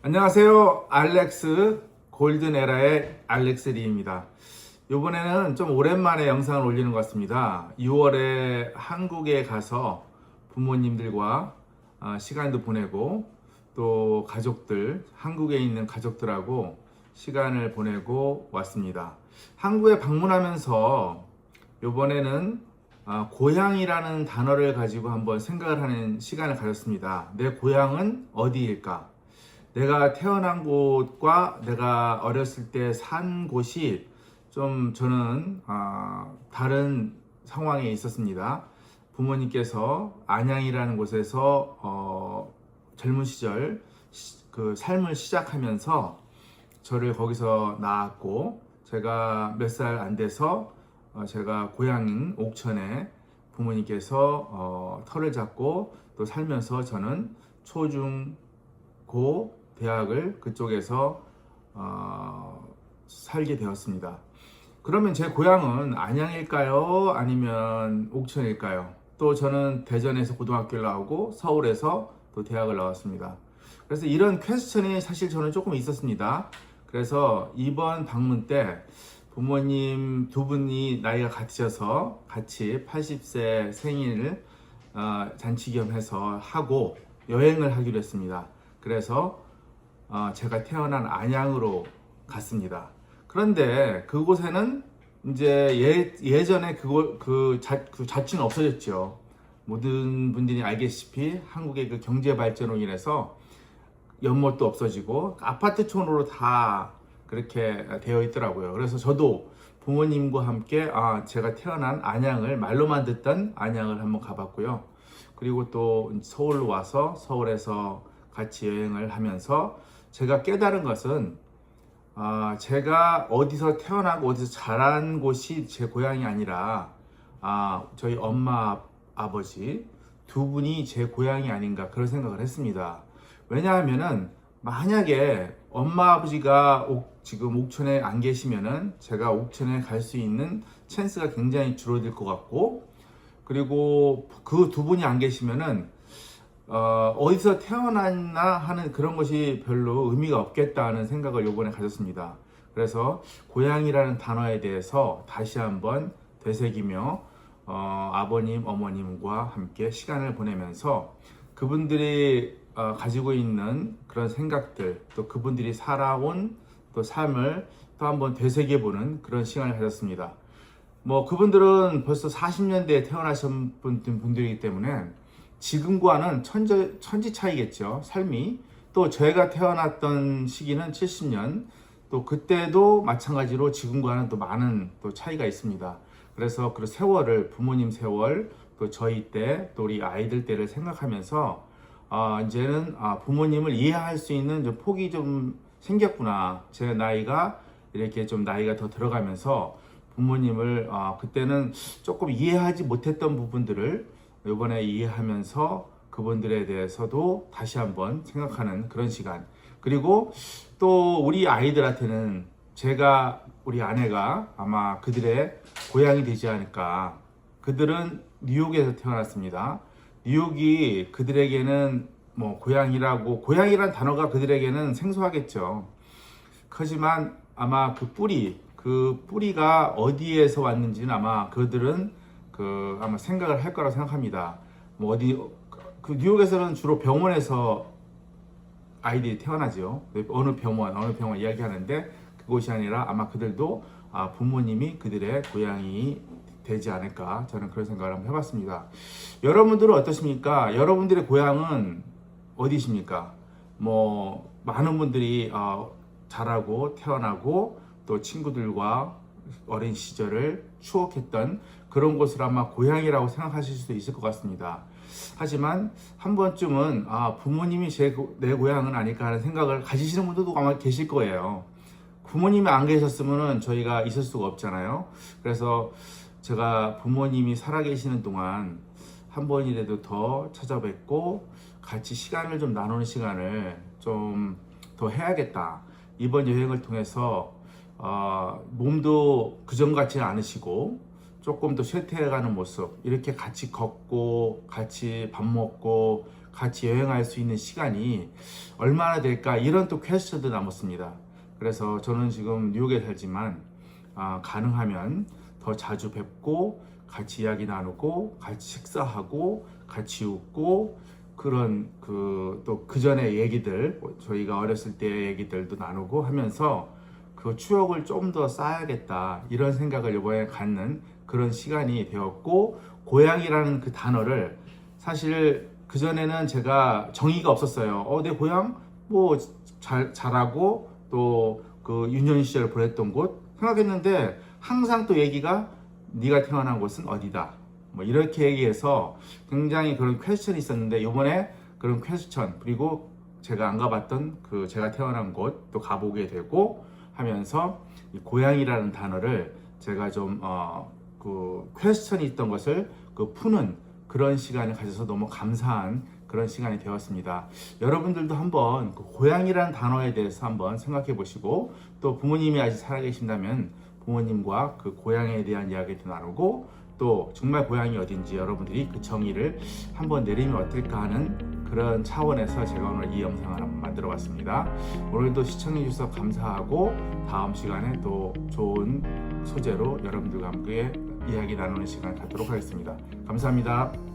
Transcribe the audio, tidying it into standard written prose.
안녕하세요. 알렉스 골든에라의 알렉스 리입니다. 이번에는 좀 오랜만에 영상을 올리는 것 같습니다. 6월에 한국에 가서 부모님들과 시간도 보내고 또 가족들, 한국에 있는 가족들하고 시간을 보내고 왔습니다. 한국에 방문하면서 이번에는 고향이라는 단어를 가지고 한번 생각을 하는 시간을 가졌습니다. 내 고향은 어디일까? 내가 태어난 곳과 내가 어렸을 때 산 곳이 좀 저는 다른 상황에 있었습니다. 부모님께서 안양이라는 곳에서 젊은 시절 그 삶을 시작하면서 저를 거기서 낳았고, 제가 몇 살 안 돼서 제가 고향인 옥천에 부모님께서 터를 잡고 또 살면서 저는 초중 고 대학을 그쪽에서 살게 되었습니다. 그러면 제 고향은 안양일까요? 아니면 옥천일까요? 또 저는 대전에서 고등학교를 나오고 서울에서 또 대학을 나왔습니다. 그래서 이런 퀘스천이 사실 저는 조금 있었습니다. 그래서 이번 방문 때 부모님 두 분이 나이가 같으셔서 같이 80세 생일 잔치 겸 해서 하고 여행을 하기로 했습니다. 그래서 제가 태어난 안양으로 갔습니다. 그런데 그곳에는 이제 예전에 그 자취는 없어졌죠. 모든 분들이 알겠지만 한국의 그 경제 발전으로 인해서 연못도 없어지고 아파트촌으로 다 그렇게 되어 있더라고요. 그래서 저도 부모님과 함께 제가 태어난 안양을, 말로만 듣던 안양을 한번 가봤고요. 그리고 또 서울로 와서 서울에서 같이 여행을 하면서 제가 깨달은 것은 제가 어디서 태어나고 어디서 자란 곳이 제 고향이 아니라 저희 엄마 아버지 두 분이 제 고향이 아닌가 그런 생각을 했습니다. 왜냐하면은 만약에 엄마 아버지가 지금 옥천에 안 계시면은 제가 옥천에 갈 수 있는 찬스가 굉장히 줄어들 것 같고, 그리고 그 두 분이 안 계시면은 어디서 태어났나 하는 그런 것이 별로 의미가 없겠다는 생각을 이번에 가졌습니다. 그래서 고향이라는 단어에 대해서 다시 한번 되새기며 아버님, 어머님과 함께 시간을 보내면서 그분들이 가지고 있는 그런 생각들, 또 그분들이 살아온 또 삶을 또 한번 되새겨보는 그런 시간을 가졌습니다. 뭐 그분들은 벌써 40년대에 태어나신 분들이기 때문에 지금과는 천지 차이겠죠, 삶이. 또 제가 태어났던 시기는 70년, 또 그때도 마찬가지로 지금과는 또 많은 또 차이가 있습니다. 그래서 그 세월을, 부모님 세월, 또 저희 때, 또 우리 아이들 때를 생각하면서 이제는 부모님을 이해할 수 있는 좀 폭이 좀 생겼구나. 제 나이가 이렇게 좀 나이가 더 들어가면서 부모님을 그때는 조금 이해하지 못했던 부분들을 이번에 이해하면서 그분들에 대해서도 다시 한번 생각하는 그런 시간. 그리고 또 우리 아이들한테는 우리 아내가 아마 그들의 고향이 되지 않을까. 그들은 뉴욕에서 태어났습니다. 뉴욕이 그들에게는 뭐 고향이란 단어가 그들에게는 생소하겠죠. 하지만 아마 그 뿌리가 어디에서 왔는지는 아마 그들은 아마 생각을 할 거라고 생각합니다. 뭐 그 뉴욕에서는 주로 병원에서 아이들이 태어나죠. 어느 병원 이야기하는데 그곳이 아니라 아마 그들도 부모님이 그들의 고향이 되지 않을까, 저는 그런 생각을 한번 해봤습니다. 여러분들은 어떠십니까? 여러분들의 고향은 어디십니까? 뭐 많은 분들이 자라고 태어나고 또 친구들과 어린 시절을 추억했던 그런 곳을 아마 고향이라고 생각하실 수도 있을 것 같습니다. 하지만 한 번쯤은 부모님이 내 고향은 아닐까 하는 생각을 가지시는 분들도 아마 계실 거예요. 부모님이 안 계셨으면 저희가 있을 수가 없잖아요. 그래서 제가 부모님이 살아계시는 동안 한 번이라도 더 찾아뵙고 같이 시간을 좀 나누는 시간을 좀 더 해야겠다. 이번 여행을 통해서 몸도 그전 같지는 않으시고 조금 더 쇠퇴해가는 모습, 이렇게 같이 걷고 같이 밥 먹고 같이 여행할 수 있는 시간이 얼마나 될까, 이런 또 퀘스천도 남았습니다. 그래서 저는 지금 뉴욕에 살지만 가능하면 더 자주 뵙고 같이 이야기 나누고 같이 식사하고 같이 웃고, 그런 또 그 전에 얘기들, 저희가 어렸을 때의 얘기들도 나누고 하면서 그 추억을 좀 더 쌓아야겠다, 이런 생각을 이번에 갖는 그런 시간이 되었고, 고향이라는 그 단어를 사실 그 전에는 제가 정의가 없었어요. 내 고향 뭐 잘하고 또 그 유년 시절 보냈던 곳 생각했는데, 항상 또 얘기가 네가 태어난 곳은 어디다, 뭐 이렇게 얘기해서 굉장히 그런 퀘스천이 있었는데, 이번에 그런 퀘스천, 그리고 제가 안 가봤던 그 제가 태어난 곳 또 가보게 되고 하면서, 이 고향이라는 단어를 제가 좀 그 퀘스천이 있던 것을 푸는 그런 시간을 가져서 너무 감사한 그런 시간이 되었습니다. 여러분들도 한번 그 고향이라는 단어에 대해서 한번 생각해 보시고, 또 부모님이 아직 살아계신다면 부모님과 그 고향에 대한 이야기도 나누고, 또 정말 고향이 어딘지 여러분들이 그 정의를 한번 내리면 어떨까 하는 그런 차원에서 제가 오늘 이 영상을 한번 만들어 봤습니다. 오늘도 시청해 주셔서 감사하고, 다음 시간에 또 좋은 소재로 여러분들과 함께 이야기 나누는 시간 갖도록 하겠습니다. 감사합니다.